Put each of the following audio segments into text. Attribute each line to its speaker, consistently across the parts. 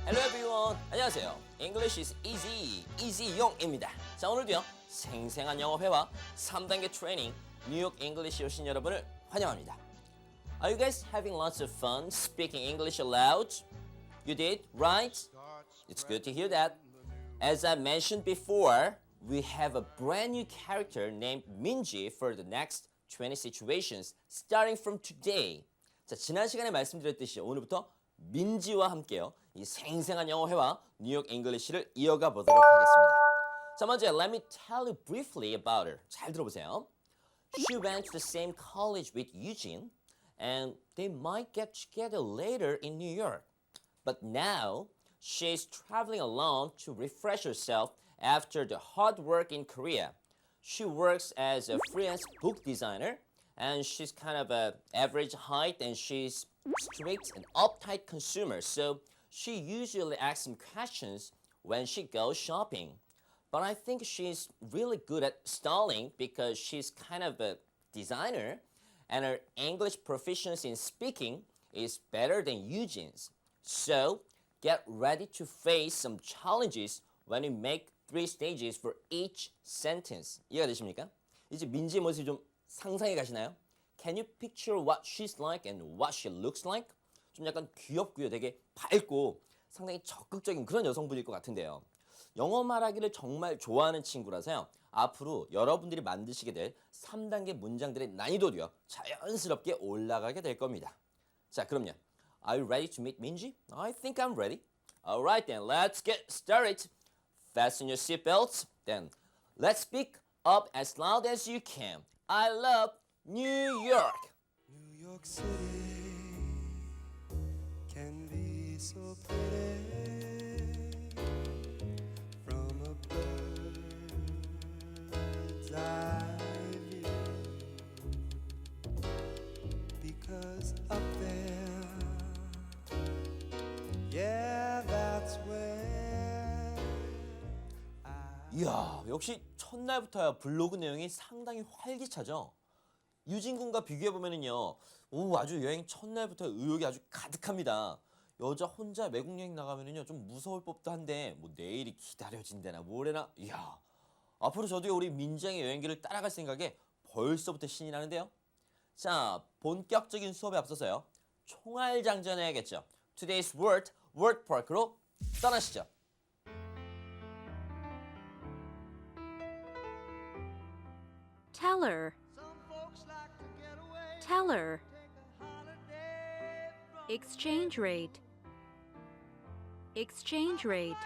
Speaker 1: Hello everyone. 안녕하세요. English is easy, 이지용입니다. 자, 오늘도요. 생생한 영어 회화 3단계 트레이닝 뉴욕 잉글리시 오신 여러분을 환영합니다. Are you guys having lots of fun speaking English aloud? You did, right? It's good to hear that. As I mentioned before, we have a brand new character named Minji for the next 20 situations starting from today. 자, 지난 시간에 말씀드렸듯이 오늘부터 민지와 함께요. 이 생생한 영어 회화 뉴욕 잉글리시를 이어가 보도록 하겠습니다. 자, 먼저 let me tell you briefly about her. 잘 들어보세요. She went to the same college with Eugene and they might get together later in New York. But now she's traveling alone to refresh herself after the hard work in Korea. She works as a freelance book designer and she's kind of a average height and she's strict and uptight consumer. So she usually asks some questions when she goes shopping. But I think she's really good at stalling because she's kind of a designer and her English proficiency in speaking is better than Eugene's. So get ready to face some challenges when you make 3 stages for each sentence. 이해가 되십니까? 이제 민지의 모습이 좀 상상해 가시나요? Can you picture what she's like and what she looks like? 좀 약간 귀엽고요. 되게 밝고 상당히 적극적인 그런 여성분일 것 같은데요. 영어 말하기를 정말 좋아하는 친구라서요. 앞으로 여러분들이 만드시게 될 3단계 문장들의 난이도도요. 자연스럽게 올라가게 될 겁니다. 자, 그럼요. Are you ready to meet Minji? I think I'm ready. Alright then, let's get started. Fasten your seatbelts. Then, let's speak up as loud as you can. I love New York.
Speaker 2: New York City can be so pretty from a bird's eye view, because up there, yeah, that's where
Speaker 1: 이야, 역시 첫날부터야 블로그 내용이 상당히 활기차죠. 유진 군과 비교해보면은요, 아주 여행 첫날부터 의욕이 아주 가득합니다. 여자 혼자 외국 여행 나가면은요, 좀 무서울 법도 한데, 뭐 내일이 기다려진다나 뭐래나, 이야. 앞으로 저도 우리 민지양의 여행기를 따라갈 생각에 벌써부터 신이 나는데요. 자, 본격적인 수업에 앞서서요, 총알장전해야겠죠. Today's word, word park로 떠나시죠.
Speaker 3: Teller, teller, exchange rate, exchange rate,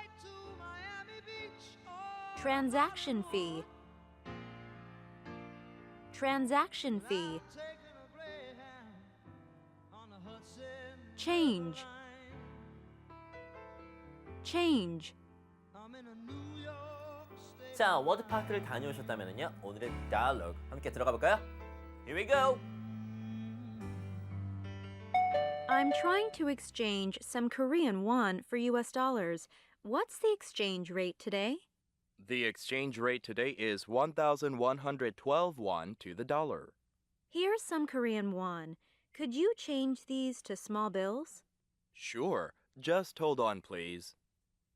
Speaker 3: transaction fee, transaction fee, change, change.
Speaker 1: 자, 워드파크를 다녀오셨다면요, 오늘의 dialogue 함께 들어가 볼까요? Here we go!
Speaker 3: I'm trying to exchange some Korean won for US dollars. What's the exchange rate today?
Speaker 4: The exchange rate today is 1,112 won to the dollar.
Speaker 3: Here's some Korean won. Could you change these to small bills?
Speaker 4: Sure, just hold on, please.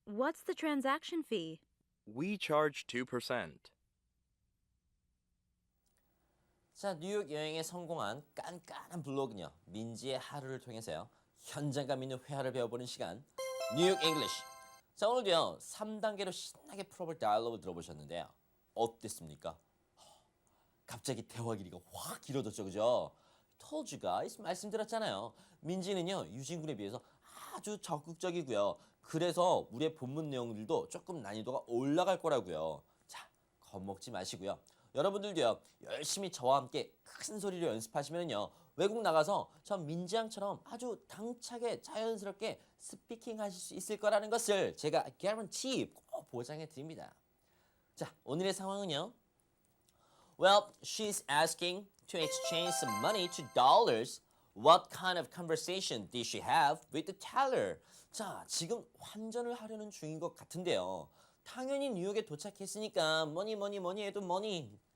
Speaker 3: What's the transaction fee?
Speaker 4: We charge 2%.
Speaker 1: 자, 뉴욕 여행에 성공한 깐깐한 블로그녀 민지의 하루를 통해서요, 현장감 있는 회화를 배워보는 시간 뉴욕 잉글리시. 자, 오늘도요 3단계로 신나게 풀어볼 다이얼로그 들어보셨는데요, 어땠습니까? 갑자기 대화 길이가 확 길어졌죠, 그죠? Told you guys, 말씀드렸잖아요. 민지는요 유진군에 비해서 아주 적극적이고요. 그래서 우리의 본문 내용들도 조금 난이도가 올라갈 거라고요. 자, 겁먹지 마시고요. 여러분들도요 열심히 저와 함께 큰 소리로 연습하시면요, 외국 나가서 저 민지양처럼 아주 당차게 자연스럽게 스피킹 하실 수 있을 거라는 것을 제가 guarantee 꼭 보장해 드립니다. 자, 오늘의 상황은요, Well, she's asking to exchange some money to dollars. What kind of conversation did she have with the teller? 자, 지금 환전을 하려는 중인 것 같은데요. 당연히 뉴욕에 도착했으니까 뭐니 해도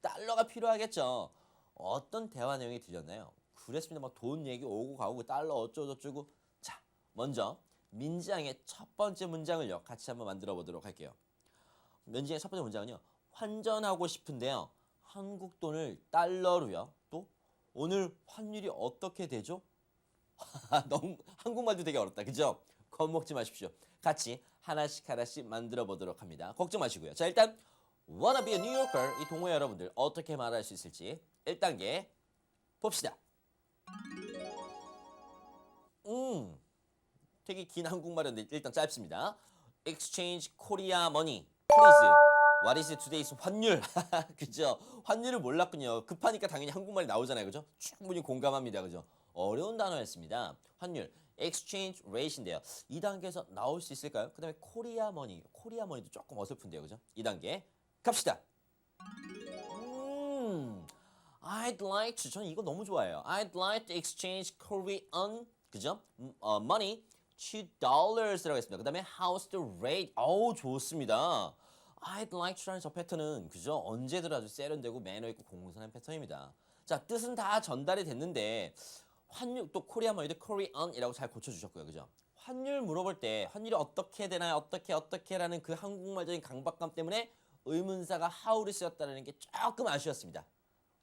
Speaker 1: 달러가 필요하겠죠. 어떤 대화 내용이 들렸나요? 그랬습니다. 막 돈 얘기 오고 가고 달러 어쩌고저쩌고. 자, 먼저 민지양의 첫 번째 문장을요. 같이 한번 만들어 보도록 할게요. 민지양의 첫 번째 문장은요. 환전하고 싶은데요. 한국 돈을 달러로요. 또 오늘 환율이 어떻게 되죠? 너무 한국말도 되게 어렵다. 그죠? 겁먹지 마십시오. 같이 하나씩 만들어 보도록 합니다. 걱정 마시고요. 자, 일단 wanna be a New Yorker 이 동호회 여러분들 어떻게 말할 수 있을지 1단계 봅시다. 되게 긴 한국말인데 일단 짧습니다. Exchange Korea money, please. What is today's 환율? 그죠? 환율을 몰랐군요. 급하니까 당연히 한국말이 나오잖아요. 그죠? 충분히 공감합니다. 그죠? 어려운 단어였습니다. 환율, exchange rate인데요. 2단계에서 나올 수 있을까요? 그 다음에 코리아 머니, 코리아 머니도 조금 어설픈데요. 그죠? 2단계 갑시다. I'd like to, 저는 이거 너무 좋아해요. I'd like to exchange Korean, 그죠? money to dollars라고 했습니다. 그 다음에 how's the rate? 어우, 좋습니다. I'd like to라는 저 패턴은 그죠? 언제든 아주 세련되고 매너 있고 공손한 패턴입니다. 자, 뜻은 다 전달이 됐는데 환율 또 코리아 머니도 Korean이라고 잘 고쳐주셨고요. 그죠? 환율 물어볼 때 환율이 어떻게 되나요? 어떻게라는 그 한국말적인 강박감 때문에 의문사가 how를 쓰였다는 게 조금 아쉬웠습니다.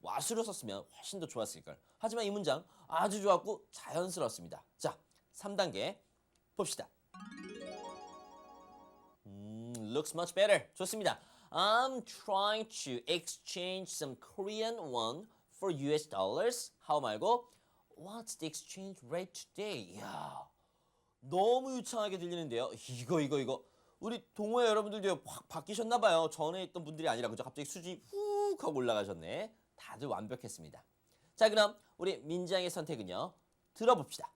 Speaker 1: what으로 썼으면 훨씬 더 좋았을걸. 하지만 이 문장 아주 좋았고 자연스러웠습니다. 자, 3단계 봅시다. Looks much better. 좋습니다. I'm trying to exchange some Korean won for US dollars. How 말고 What's the exchange rate today? 이야, 너무 유창하게 들리는데요. 이거. 우리 동호회 여러분들도 확 바뀌셨나 봐요. 전에 있던 분들이 아니라 그죠? 갑자기 수준이 훅 하고 올라가셨네. 다들 완벽했습니다. 자, 그럼 우리 민지양의 선택은요. 들어봅시다.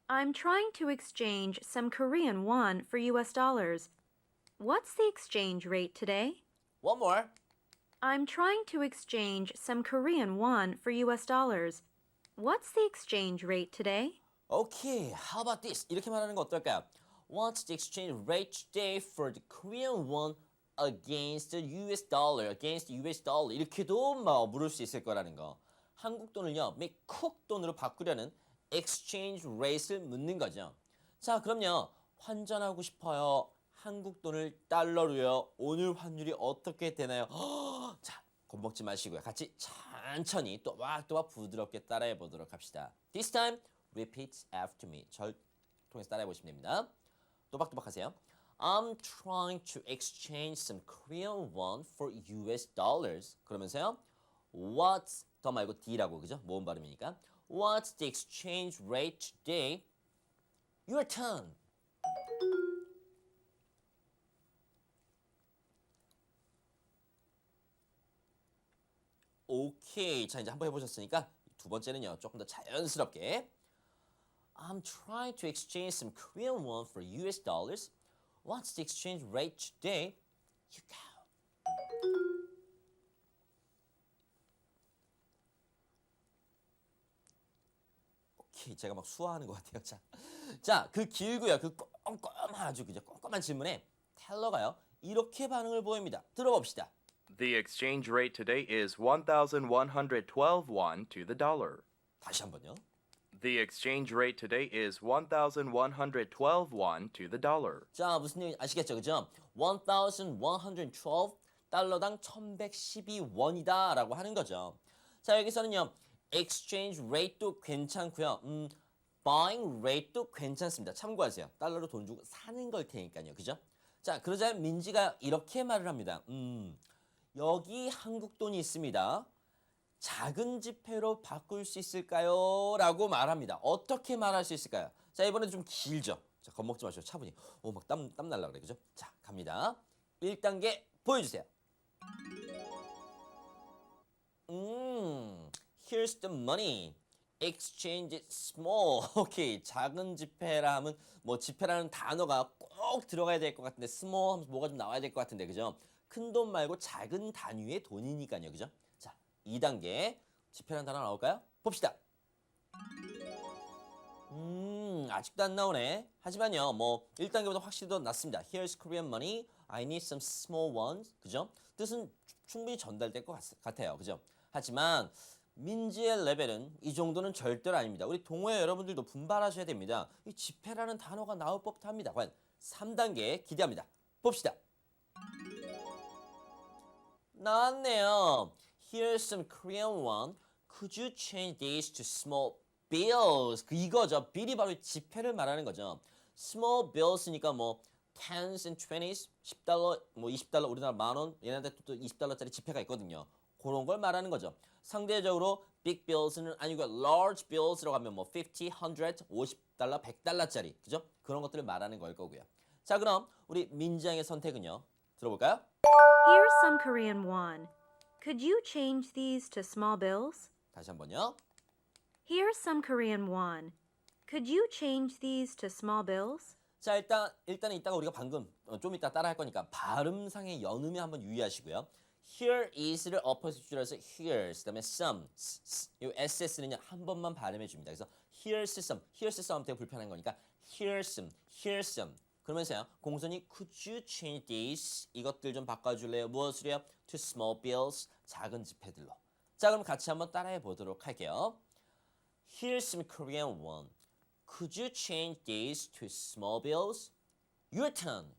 Speaker 3: I'm trying to exchange some Korean won for US dollars. What's the exchange rate today?
Speaker 1: One more.
Speaker 3: I'm trying to exchange some Korean won for US dollars. What's the exchange rate today?
Speaker 1: Okay, how about this? 이렇게 말하는 거 어떨까요? What's the exchange rate today for the Korean won against the US dollar? Against the US dollar. 이렇게도 물을 수 있을 거라는 거. 한국 돈을요, 미국 돈으로 바꾸려는 exchange rate를 묻는 거죠. 자, 그럼요. 환전하고 싶어요. 한국 돈을 달러로요. 오늘 환율이 어떻게 되나요? 자, 겁먹지 마시고요. 같이 천천히 또박또박 부드럽게 따라해 보도록 합시다. This time, repeat after me. 절 통해서 따라해 보시면 됩니다. 또박또박 하세요. I'm trying to exchange some Korean won for US dollars. 그러면서요. What's 더 말고 D라고 그죠? 모음 발음이니까. What's the exchange rate today? Your turn. 오케이. 자, 이제 한번 해보셨으니까 두 번째는요. 조금 더 자연스럽게. I'm trying to exchange some Korean won for US dollars. What's the exchange rate today? You go. 오케이. 제가 막 수화하는 것 같아요. 자, 그 길고요. 그 꼼꼼한 아주 그죠? 꼼꼼한 질문에 텔러가요. 이렇게 반응을 보입니다. 들어봅시다.
Speaker 4: The exchange rate today is 1,112 won to the dollar.
Speaker 1: 다시 한번요.
Speaker 4: The exchange rate today is 1,112 won to the dollar.
Speaker 1: 자, 무슨 얘기 아시겠죠? 그죠? 1,112 달러당 1,112원이다 라고 하는 거죠. 자, 여기서는요. exchange rate도 괜찮고요. buying rate도 괜찮습니다. 참고하세요. 달러로 돈 주고 사는 걸 테니까요. 그죠? 자, 그러자 민지가 이렇게 말을 합니다. 여기 한국 돈이 있습니다. 작은 지폐로 바꿀 수 있을까요? 라고 말합니다. 어떻게 말할 수 있을까요? 자, 이번에 좀 길죠? 자, 겁먹지 마시고 차분히. 막 땀 날라 그래. 그죠? 자, 갑니다. 1단계 보여주세요. Here's the money. Exchange it small. 오케이. 작은 지폐라 하면 뭐 지폐라는 단어가 꼭 들어가야 될 것 같은데 small 하면서 뭐가 좀 나와야 될 것 같은데 그죠? 큰 돈 말고 작은 단위의 돈이니까요. 그죠? 자, 2단계 지폐라는 단어 나올까요? 봅시다. 아직도 안 나오네. 하지만요. 뭐 1단계보다 확실히 더 낫습니다. Here's Korean money. I need some small ones. 그죠? 뜻은 충분히 전달될 것 같아요. 그죠? 하지만 민지의 레벨은 이 정도는 절대로 아닙니다. 우리 동호회 여러분들도 분발하셔야 됩니다. 이 지폐라는 단어가 나올 법도 합니다. 과연 3단계 기대합니다. 봅시다. 나왔네요. Here's some Korean won. Could you change these to small bills? 이거죠. bill이 바로 지폐를 말하는 거죠. small bills니까 뭐 tens and twenties, 10달러, 뭐 20달러, 우리나라 만원, 얘네한테 또 20달러짜리 지폐가 있거든요. 그런 걸 말하는 거죠. 상대적으로 big bills는 아니고 large bills라고 하면 뭐 50, 100, 50달러, 100달러짜리, 그죠? 그런 것들을 말하는 걸 거고요. 자, 그럼 우리 민지양의 선택은요. 들어볼까요?
Speaker 3: Here's some Korean won. Could you change these to small bills?
Speaker 1: 다시 한번요.
Speaker 3: Here's some Korean won. Could you change these to small bills?
Speaker 1: 자, 일단은 이따가 우리가 방금 좀 이따 따라 할 거니까 발음상의 연음에 한번 유의하시고요. Here is를 opposite 줄여서 here's, 그다음에 some, 이 ss는요 한 번만 발음해 줍니다. 그래서 here's some 되게 불편한 거니까 here's some. 그러면서요 공손이 could you change these 이것들 좀 바꿔줄래요? 무엇을요? To small bills, 작은 지폐들로. 자, 그럼 같이 한번 따라해 보도록 할게요. Here's some Korean won. Could you change these to small bills? Your turn.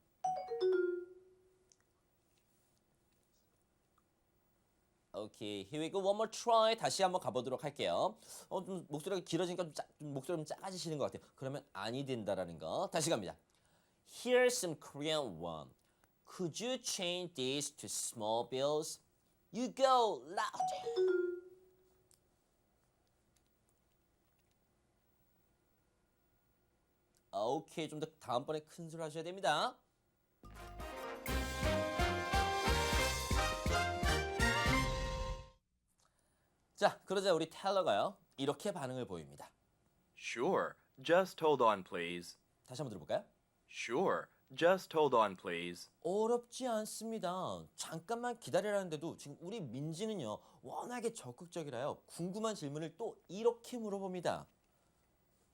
Speaker 1: 오케이, here we go. One more try. 다시 한번 가보도록 할게요. 좀 목소리가 길어지니까 좀 목소리 좀 작아지시는 것 같아요. 그러면 아니 된다라는 거. 다시 갑니다. Here's some Korean won. Could you change these to small bills? You go loud. 오케이, 좀 더 다음번에 큰 소리 하셔야 됩니다. 자, 그러자 우리 텔러가요. 이렇게 반응을 보입니다.
Speaker 4: Sure. Just hold on, please.
Speaker 1: 다시 한번 들어볼까요?
Speaker 4: Sure. Just hold on, please.
Speaker 1: 어렵지 않습니다. 잠깐만 기다리라는데도 지금 우리 민지는요. 워낙에 적극적이라요. 궁금한 질문을 또 이렇게 물어봅니다.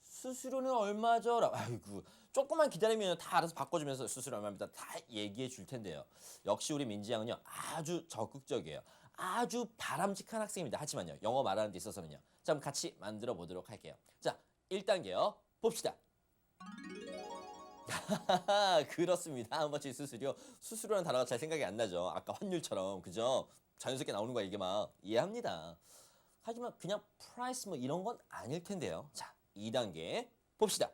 Speaker 1: 수수료는 얼마죠? 아이고, 조금만 기다리면 다 알아서 바꿔주면서 수수료 얼마입니다. 다 얘기해 줄 텐데요. 역시 우리 민지 양은요. 아주 적극적이에요. 아주 바람직한 학생입니다. 하지만요. 영어 말하는 데 있어서는요. 자, 그럼 같이 만들어 보도록 할게요. 자, 1단계요. 봅시다. 그렇습니다. How much 수수료? 수수료라는 단어가 잘 생각이 안 나죠. 아까 환율처럼. 그죠? 자연스럽게 나오는 거야, 이게 막. 이해합니다. 하지만 그냥 price 뭐 이런 건 아닐 텐데요. 자, 2단계 봅시다.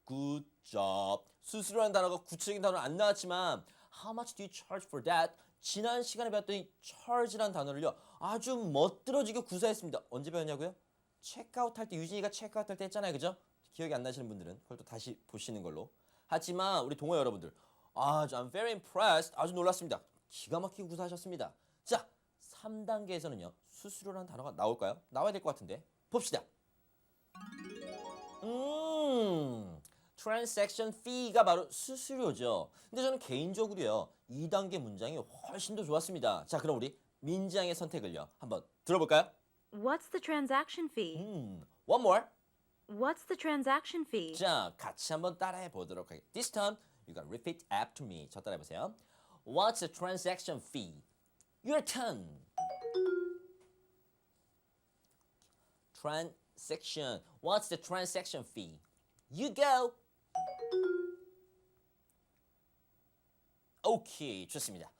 Speaker 1: Good job. 수수료라는 단어가 구체적인 단어는 안 나왔지만 How much do you charge for that? 지난 시간에 배웠더니 charge라는 단어를요. 아주 멋들어지게 구사했습니다. 언제 배웠냐고요? 체크아웃 할 때 유진이가 체크아웃 할 때 했잖아요. 그죠? 기억이 안 나시는 분들은 그걸 또 다시 보시는 걸로. 하지만 우리 동호 여러분들 아주 I'm very impressed. 아주 놀랐습니다. 기가 막히게 구사하셨습니다. 자, 3단계에서는요. 수수료라는 단어가 나올까요? 나와야 될 것 같은데. 봅시다. transaction fee가 바로 수수료죠. 근데 저는 개인적으로요. 2단계 문장이 훨씬 더 좋았습니다. 자, 그럼 우리 민지양의 선택을요. 한번 들어볼까요?
Speaker 3: What's the transaction fee?
Speaker 1: One more.
Speaker 3: What's the transaction fee?
Speaker 1: 자, 같이 한번 따라해 보도록 할게요. This time, you gotta repeat after me. 저 따라해 보세요. What's the transaction fee? Your turn. Transaction. What's the transaction fee? You go. 오케이, 좋습니다.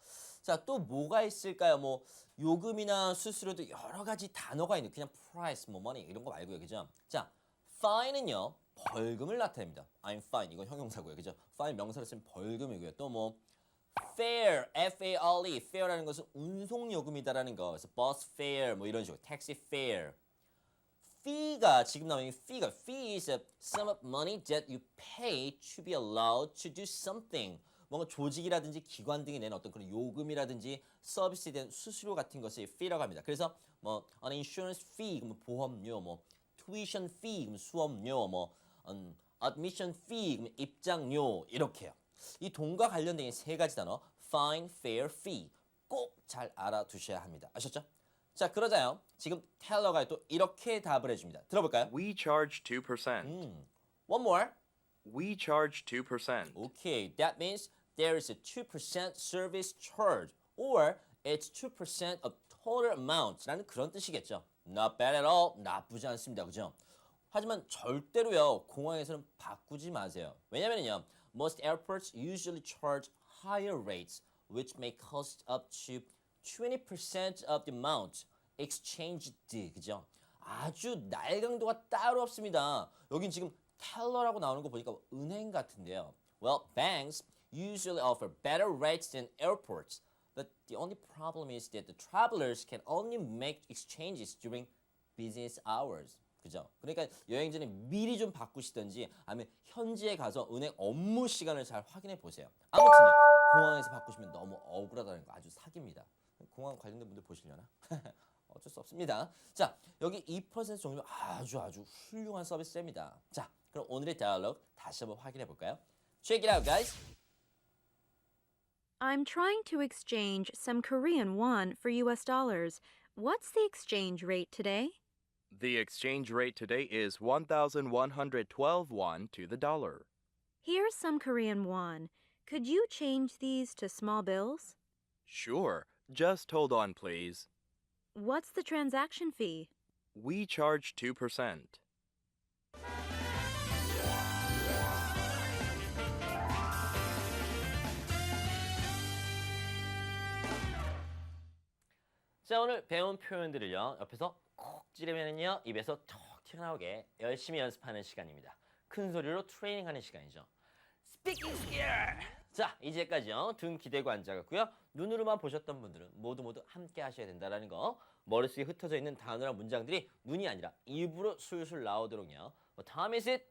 Speaker 1: 자, 또 뭐가 있을까요? 뭐 요금이나 수수료도 여러 가지 단어가 있는 그냥 price, 뭐 money 이런 거 말고요, 그죠? 자, fine은요 벌금을 나타냅니다. I'm fine 이건 형용사고요, 그죠? fine 명사로 쓰면 벌금이고요. 또 뭐 fare, F-A-R-E, fare라는 것은 운송 요금이다라는 거. 그래서 bus fare 뭐 이런 식으로 taxi fare. fee가 지금 나오는 fee가 fee is a sum of money that you pay to be allowed to do something. 뭔가 조직이라든지 기관 등이 내는 어떤 그런 요금이라든지 서비스에 대한 수수료 같은 것을 fee라고 합니다. 그래서 뭐 an insurance fee 그러면 보험료, 뭐 tuition fee 그러면 수업료, 뭐 admission fee 그러면 입장료 이렇게요. 이 돈과 관련된 세 가지 단어 fine, fare, fee 꼭 잘 알아두셔야 합니다. 아셨죠? 자, 그러자요. 지금 텔러가 또 이렇게 답을 해줍니다. 들어볼까요?
Speaker 4: We charge 2%.
Speaker 1: One more.
Speaker 4: We charge 2%.
Speaker 1: Okay, that means there is a 2% service charge or It's 2% of total amount라는 그런 뜻이겠죠. Not bad at all. 나쁘지 않습니다. 그죠? 하지만 절대로요. 공항에서는 바꾸지 마세요. 왜냐면요. Most airports usually charge higher rates which may cost up to 20% of the amount exchanged. 그죠? 아주 날강도가 따로 없습니다. 여긴 지금 텔러라고 나오는 거 보니까 은행 같은데요. Well, banks usually offer better rates than airports. But the only problem is that the travelers can only make exchanges during business hours. 그죠? 그러니까 여행 전에 미리 좀 바꾸시든지 아니면 현지에 가서 은행 업무 시간을 잘 확인해 보세요. 아무튼요. 공항에서 바꾸시면 너무 억울하다는 거 아주 사기입니다. 공항 관련된 분들 보시려나? 어쩔 수 없습니다. 자, 여기 2% 정도면 아주 훌륭한 서비스입니다. 자, 그럼 오늘의 다이얼로그 다시 한번 확인해 볼까요? Check it out, guys.
Speaker 3: I'm trying to exchange some Korean won for US dollars. What's the exchange rate today?
Speaker 4: The exchange rate today is 1,112 won to the dollar.
Speaker 3: Here's some Korean won. Could you change these to small bills?
Speaker 4: Sure, just hold on, please.
Speaker 3: What's the transaction fee?
Speaker 4: We charge 2%.
Speaker 1: 자, 오늘 배운 표현들을요. 옆에서 콕 찌르면은요. 입에서 톡 튀어나오게 열심히 연습하는 시간입니다. 큰 소리로 트레이닝하는 시간이죠. Speaking skill! 자, 이제까지요. 등 기대고 앉아갔고요. 눈으로만 보셨던 분들은 모두 함께 하셔야 된다는 거. 머릿속에 흩어져 있는 단어랑 문장들이 눈이 아니라 입으로 술술 나오도록요. What time is it?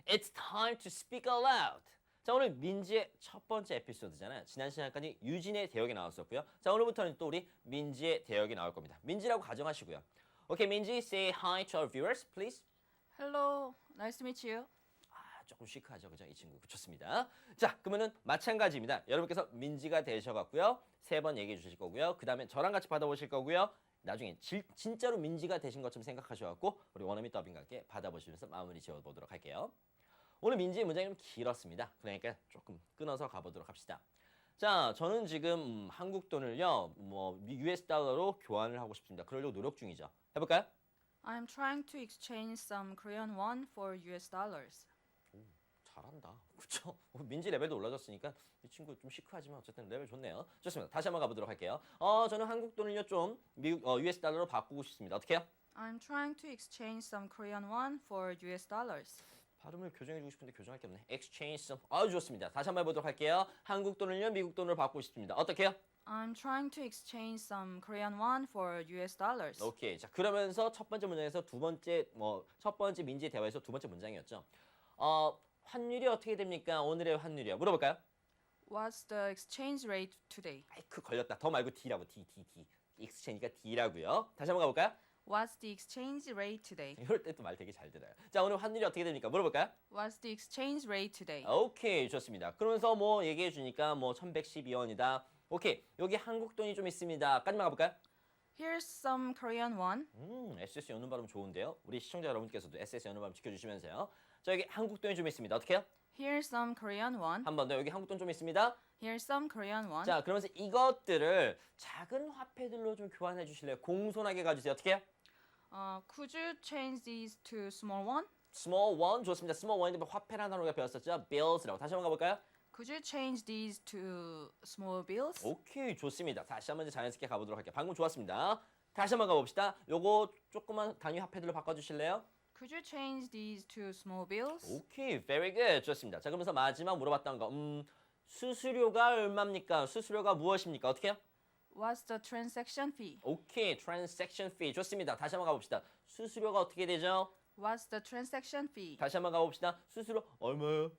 Speaker 1: It's time to speak aloud. 자, 오늘 민지의 첫 번째 에피소드잖아요. 지난 시간까지 유진의 대역이 나왔었고요. 자, 오늘부터는 또 우리 민지의 대역이 나올 겁니다. 민지라고 가정하시고요. 오케이, 민지, say hi to our viewers, please.
Speaker 5: Hello, nice to meet you.
Speaker 1: 아, 조금 시크하죠, 그죠? 이 친구 좋습니다. 자, 그러면은 마찬가지입니다. 여러분께서 민지가 되셔갖고요. 3번 얘기해 주실 거고요. 그 다음에 저랑 같이 받아보실 거고요. 나중에 진짜로 민지가 되신 것처럼 생각하셔갖고 우리 원어민 더빙과 함께 받아보시면서 마무리 지어보도록 할게요. 오늘 민지의 문장이 좀 길었습니다. 그러니까 조금 끊어서 가보도록 합시다. 자, 저는 지금 한국 돈을요, US 달러로 교환을 하고 싶습니다. 그러려고 노력 중이죠. 해볼까요?
Speaker 5: I'm trying to exchange some Korean won for US dollars.
Speaker 1: 잘한다. 그쵸? 민지 레벨도 올라졌으니까 이 친구 좀 시크하지만 어쨌든 레벨 좋네요. 좋습니다. 다시 한번 가보도록 할게요. 저는 한국 돈을요 좀 US 달러로 바꾸고 싶습니다. 어떻게 해요?
Speaker 5: I'm trying to exchange some Korean won for US dollars.
Speaker 1: 발음을 교정해주고 싶은데 교정할 게 없네. Exchange some. 아주 좋습니다. 다시 한번 해보도록 할게요. 한국 돈을요 미국 돈으로 바꾸고 싶습니다. 어떻게 해요?
Speaker 5: I'm trying to exchange some Korean won for US dollars.
Speaker 1: 오케이. 자, 그러면서 첫 번째 문장에서 첫 번째 민지의 대화에서 두 번째 문장이었죠. 환율이 어떻게 됩니까? 오늘의 환율이요. 물어볼까요?
Speaker 5: What's the exchange rate today?
Speaker 1: 아이쿠 걸렸다. 더 말고 D라고. D. exchange가 D라고요. 다시 한번 가볼까요?
Speaker 5: What's the exchange rate today?
Speaker 1: 이럴 때 또 말 되게 잘 들어요. 자, 오늘 환율이 어떻게 됩니까? 물어볼까요?
Speaker 5: What's the exchange rate today?
Speaker 1: 오케이, 좋습니다. 그러면서 얘기해 주니까 1112원이다. 오케이, 여기 한국 돈이 좀 있습니다. 까지만 가볼까요?
Speaker 5: Here's some Korean won.
Speaker 1: SS 여는 발음 좋은데요. 우리 시청자 여러분께서도 SS 여는 발음 지켜주시면서요. 자, 여기 한국 돈이 좀 있습니다. 어떻게 해요?
Speaker 5: Here's some Korean won.
Speaker 1: 한 번 더 여기 한국 돈 좀 있습니다.
Speaker 5: Here's some Korean won.
Speaker 1: 자, 그러면서 이것들을 작은 화폐들로 좀 교환해 주실래요? 공손하게 가주세요. 어떻게 해요?
Speaker 5: Could you change these to small won?
Speaker 1: Small one 좋습니다. Small one인데 화폐라는 단어가 배웠었죠. Bills라고. 다시 한번 가볼까요?
Speaker 5: Could you change these to small bills?
Speaker 1: 오케이, 좋습니다. 다시 한번 이제 자연스럽게 가보도록 할게요. 방금 좋았습니다. 다시 한번 가봅시다. 요거 조그만 단위 화폐들로 바꿔주실래요?
Speaker 5: Could you change these to small bills?
Speaker 1: 오케이, very good. 좋습니다. 자, 그러면서 마지막 물어봤던 거, 수수료가 얼마입니까? 수수료가 무엇입니까? 어떻게 해요?
Speaker 5: What's the transaction fee?
Speaker 1: 오케이, transaction fee. 좋습니다. 다시 한번 가봅시다. 수수료가 어떻게 되죠?
Speaker 5: What's the transaction fee?
Speaker 1: 다시 한번 가봅시다. 수수료 얼마요?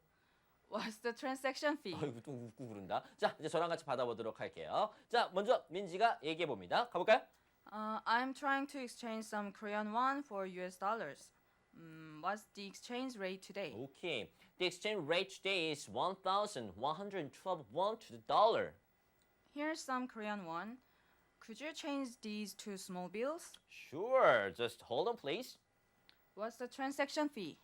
Speaker 5: What's the transaction fee?
Speaker 1: 아이고, 또 웃고 그런다. 자, 이제 저랑 같이 받아보도록 할게요. 자, 먼저 민지가 얘기해 봅니다. 가볼까요?
Speaker 5: I'm trying to exchange some Korean won for US dollars. What's the exchange rate today?
Speaker 1: 오케이. The exchange rate today is 1,112 won to the dollar.
Speaker 5: Here's some Korean won. Could you change these to small bills?
Speaker 1: Sure. Just hold on, please.
Speaker 5: What's the transaction fee?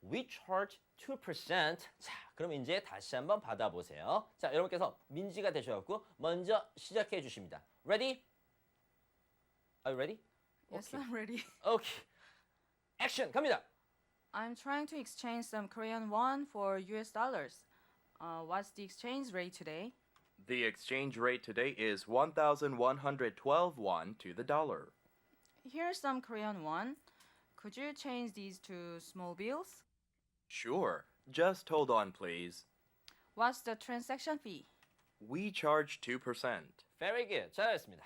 Speaker 1: We charge 2%. 자, 그럼 이제 다시 한번 받아보세요. 자, 여러분께서 민지가 되셔갖고 먼저 시작해 주십니다. Ready? Are you ready?
Speaker 5: Yes,
Speaker 1: Okay.
Speaker 5: I'm ready.
Speaker 1: Okay. 액션 갑니다.
Speaker 5: I'm trying to exchange some Korean won for US dollars. What's the exchange rate today?
Speaker 4: The exchange rate today is 1,112 won to the dollar.
Speaker 5: Here's some Korean won. Could you change these to small bills?
Speaker 4: Sure. Just hold on, please.
Speaker 5: What's the transaction fee?
Speaker 4: We charge 2%.
Speaker 1: Very good. 잘했습니다.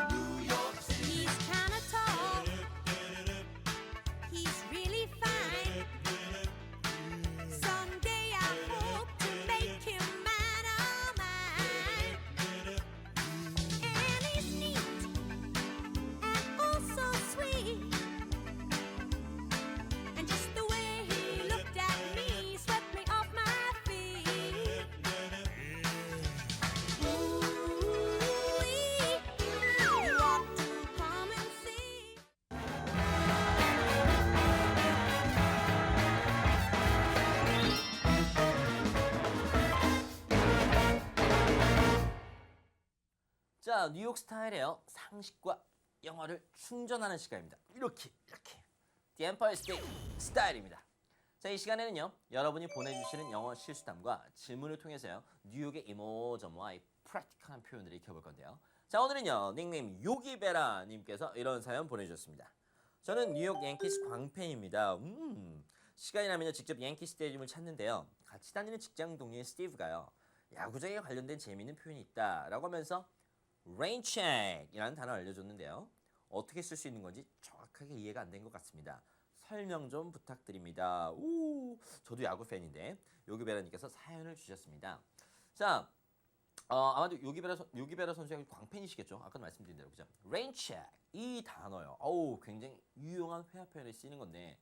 Speaker 6: He's kinda tall. He's really fine. Someday I hope to make him mine, oh mine. And he's neat and oh so sweet. And just the way he looked at me swept me off my feet. Ooh-wee, you ought to come and see.
Speaker 1: 자, 뉴욕 스타일의 상식과 영어를 충전하는 시간입니다. 이렇게. The Empire State 스타일입니다. 자, 이 시간에는요, 여러분이 보내주시는 영어 실수담과 질문을 통해서요, 뉴욕의 이모저모와 프랙티컬한 표현들을 익혀볼 건데요. 자, 오늘은요, 닉네임 요기베라님께서 이런 사연 보내주셨습니다. 저는 뉴욕 양키스 광팬입니다. 시간이 나면요, 직접 양키 스테디움을 찾는데요. 같이 다니는 직장 동료인 스티브가요, 야구장에 관련된 재미있는 표현이 있다라고 하면서 rain check이라는 단어를 알려줬는데요. 어떻게 쓸 수 있는 건지 정확하게 이해가 안 된 것 같습니다. 설명 좀 부탁드립니다. 오, 저도 야구 팬인데 요기베라님께서 사연을 주셨습니다. 자, 아마도 요기베라 선수가 광팬이시겠죠? 아까 말씀드린 대로 그죠? rain check 이 단어요. 어우, 굉장히 유용한 회화 표현에 쓰이는 건데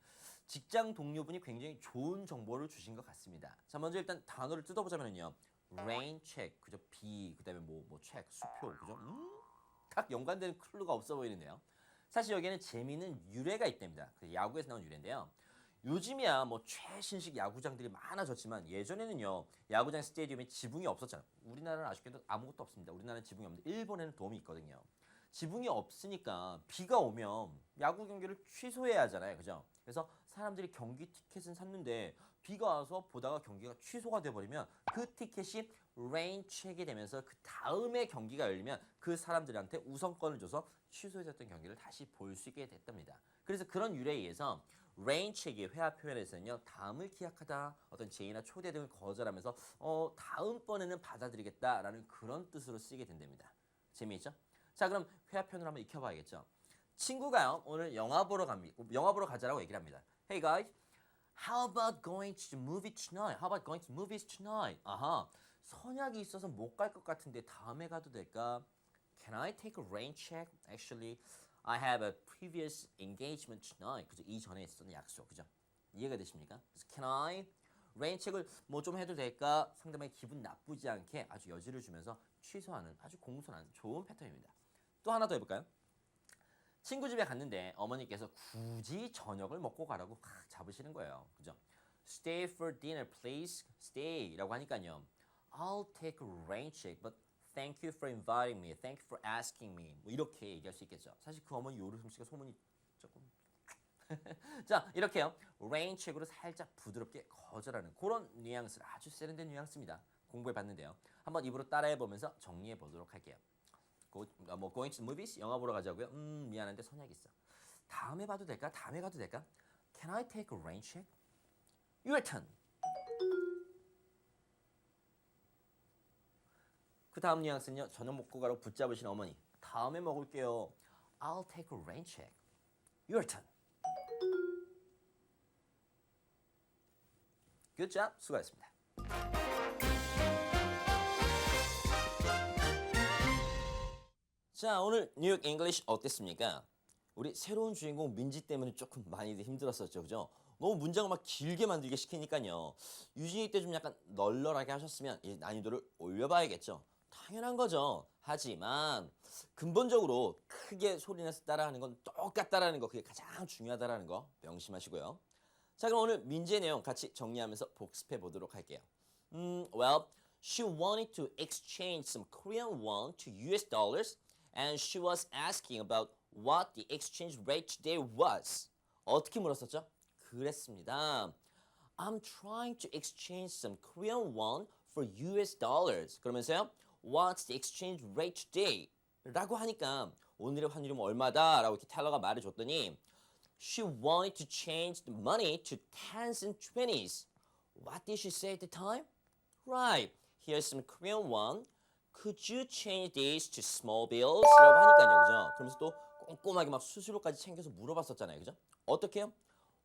Speaker 1: 직장 동료분이 굉장히 좋은 정보를 주신 것 같습니다. 자, 먼저 일단 단어를 뜯어보자면요. rain check 그죠? 비 그다음에 뭐 check 수표 그죠? 딱 연관되는 클루가 없어 보이는데요. 사실 여기에는 재미있는 유래가 있답니다. 그 야구에서 나온 유래인데요. 요즘이야 뭐 최신식 야구장들이 많아졌지만 예전에는요, 야구장 스테디움에 지붕이 없었잖아요. 우리나라는 아쉽게도 아무것도 없습니다. 우리나라는 지붕이 없는데 일본에는 돔이 있거든요. 지붕이 없으니까 비가 오면 야구 경기를 취소해야 하잖아요. 그죠? 그래서 사람들이 경기 티켓은 샀는데 비가 와서 보다가 경기가 취소가 돼버리면 그 티켓이 레인 체크이 되면서 그 다음에 경기가 열리면 그 사람들한테 우선권을 줘서 취소해졌던 경기를 다시 볼 수 있게 됐답니다. 그래서 그런 유래에 의해서 레인 체크의 회화 표현에서는요, 다음을 기약하다, 어떤 제의나 초대 등을 거절하면서 다음번에는 받아들이겠다라는 그런 뜻으로 쓰이게 된답니다. 재미있죠? 자, 그럼 회화 표현을 한번 익혀봐야겠죠. 친구가요, 오늘 영화 보러 가자라고 얘기를 합니다. Hey guys, how about going to the movie tonight? How about going to movies tonight? 아하, 선약이 있어서 못 갈 것 같은데 다음에 가도 될까? Can I take a rain check? Actually, I have a previous engagement tonight. 그죠? 이전에 있었던 약속, 그죠? 이해가 되십니까? 그래서 Can I rain check을 뭐 좀 해도 될까? 상대방이 기분 나쁘지 않게 아주 여지를 주면서 취소하는 아주 공손한 좋은 패턴입니다. 또 하나 더 해볼까요? 친구 집에 갔는데 어머니께서 굳이 저녁을 먹고 가라고 잡으시는 거예요. 그죠? Stay for dinner, please. Stay라고 하니까요. I'll take a rain check, but thank you for inviting me. Thank you for asking me. 뭐 이렇게 얘기할 수 있겠죠. 사실 그 어머니 요리솜씨가 소문이 조금 자, 이렇게요. rain check으로 살짝 부드럽게 거절하는 그런 뉘앙스를 아주 세련된 뉘앙스입니다. 공부해 봤는데요. 한번 입으로 따라해 보면서 정리해 보도록 할게요. going to the movies? 영화 보러 가자고요? 미안한데 선약이 있어. 다음에 봐도 될까? 다음에 가도 될까? Can I take a rain check? Your turn. 그 다음 뉘앙스는요. 저녁 먹고 가라고 붙잡으신 어머니. 다음에 먹을게요. I'll take a rain check. Your turn. Good job. 수고하셨습니다. 자, 오늘 뉴욕 잉글리시 어땠습니까? 우리 새로운 주인공 민지 때문에 조금 많이들 힘들었었죠, 그죠? 너무 문장을 막 길게 만들게 시키니까요. 유진이 때 좀 약간 널널하게 하셨으면 이 난이도를 올려봐야겠죠. 당연한 거죠. 하지만 근본적으로 크게 소리내서 따라하는 건 똑같다라는 거, 그게 가장 중요하다라는 거 명심하시고요. 자, 그럼 오늘 민지의 내용 같이 정리하면서 복습해 보도록 할게요. Well, she wanted to exchange some Korean won to US dollars and she was asking about what the exchange rate today was. 어떻게 물었었죠? 그랬습니다. I'm trying to exchange some Korean won for US dollars. 그러면서요, what's the exchange rate today? 라고 하니까 오늘의 환율은 얼마다? 라고 이렇게 텔러가 말해줬더니 she wanted to change the money to tens and twenties. What did she say at the time? Right, here's some Korean won. Could you change these to small bills? 라고 하니까요, 그죠? 그러면서 또 꼼꼼하게 막 수수료까지 챙겨서 물어봤었잖아요, 그죠? 어떻게요?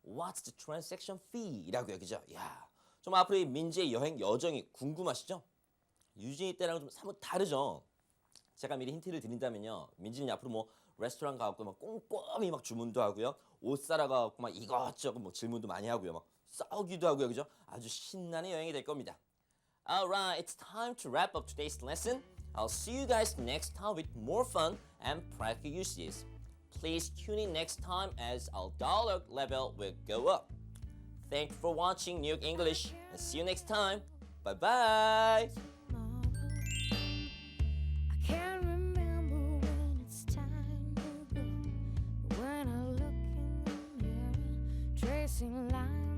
Speaker 1: What's the transaction fee? 라고요, 그죠? 야, 좀 앞으로 이 민지의 여행 여정이 궁금하시죠? 유진이 때랑은 좀 사뭇 다르죠? 제가 미리 힌트를 드린다면요, 민지는 앞으로 뭐 레스토랑 가고 막 꼼꼼히 막 주문도 하고요, 옷 사러 가고 막 이것저것 뭐 질문도 많이 하고요, 막 싸우기도 하고요, 그죠? 아주 신나는 여행이 될 겁니다. Alright, it's time to wrap up today's lesson. I'll see you guys next time with more fun and practical uses. Please tune in next time as our dialogue level will go up. Thank you for watching New York English and see you next time. Bye bye.
Speaker 6: I can't remember when it's time to go. But when I look in the mirror, tracing lines.